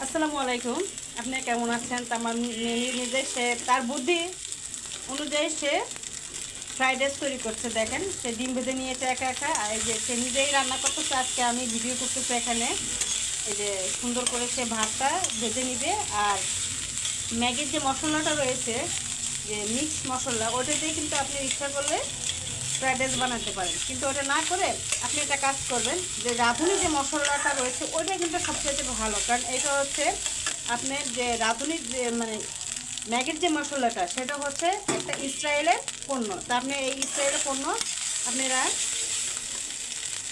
আসসালামু আলাইকুম। আপনি কেমন আছেন? আমার নিজে সে তার বুদ্ধি অনুযায়ী সে ফ্রাইড রাইস তৈরি করছে। দেখেন, সে ডিম ভেজে নিয়েছে একা একা। আর এই যে সে নিজেই রান্না করতেছে। আজকে আমি ভিডিও করতেছি এখানে। এই যে সুন্দর করে সে ভাতটা ভেজে নিবে। আর ম্যাগির যে মশলাটা রয়েছে, যে মিক্স মশলা, ওটা দিয়ে কিন্তু আপনি ইচ্ছা করলে ফ্রাইড রাইস বানাতে পারেন। কিন্তু ওটা না করে আপনি একটা কাজ করবেন, যে রাঁধুনি যে মশলাটা রয়েছে ওইটা কিন্তু সবচেয়ে ভালো। কারণ এটা হচ্ছে আপনার যে রাঁধুনির যে মানে ম্যাগির যে মশলাটা, সেটা হচ্ছে একটা ইসরায়েলের পণ্য। তা আপনি এই ইসরায়েলের পণ্য আপনারা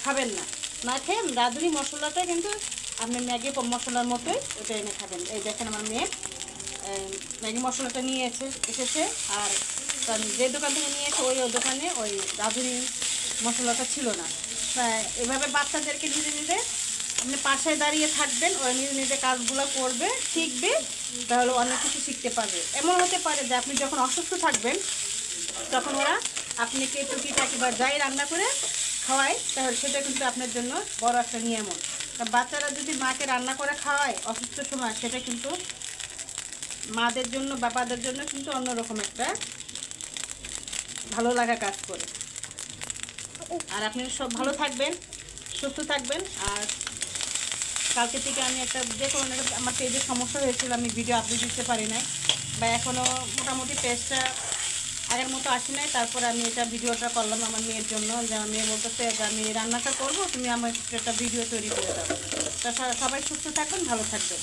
খাবেন না। না খেয়ে রাঁধুনি মশলাটা কিন্তু আপনি ম্যাগি মশলার মতোই ওটা এনে খাবেন। এই দেখেন, আমার মেয়ে ম্যাগি মশলাটা নিয়ে এসেছে। আর যে দোকান থেকে নিয়েছে ওই দোকানে ওই রাঁধুনি মশলাটা ছিল না। এভাবে বাচ্চাদেরকে নিজে নিজে আপনি পাশে দাঁড়িয়ে থাকবেন, ওরা নিজে নিজে কাজগুলো করবে, শিখবে, তাহলে অনেক কিছু শিখতে পারবে। এমন হতে পারে যে আপনি যখন অসুস্থ থাকবেন তখন ওরা আপনাকে টুকিটাকি বা যাই রান্না করে খাওয়ায়, তাহলে সেটা কিন্তু আপনার জন্য বড় একটা নিয়ামত। তা বাচ্চারা যদি মাকে রান্না করে খাওয়ায় অসুস্থ সময়, সেটা কিন্তু মাদের জন্য, বাবাদের জন্য কিন্তু অন্যরকম একটা ভালো লাগা কাজ করে। আর আপনি সব ভালো থাকবেন, সুস্থ থাকবেন। আর কালকে থেকে আমি একটা যে কোনো একটা আমার পেজের সমস্যা হয়েছিল, আমি ভিডিও আপলোড দিতে পারি নাই, বা এখনও মোটামুটি পেজটা আগের মতো আসি নাই। তারপরে আমি এটা ভিডিওটা করলাম আমার মেয়ের জন্য, যে আমার মেয়ে বলতেছে যে আমি রান্নাটা করবো, তুমি আমার একটা ভিডিও তৈরি করে দাও। তা সবাই সুস্থ থাকবেন, ভালো থাকবেন।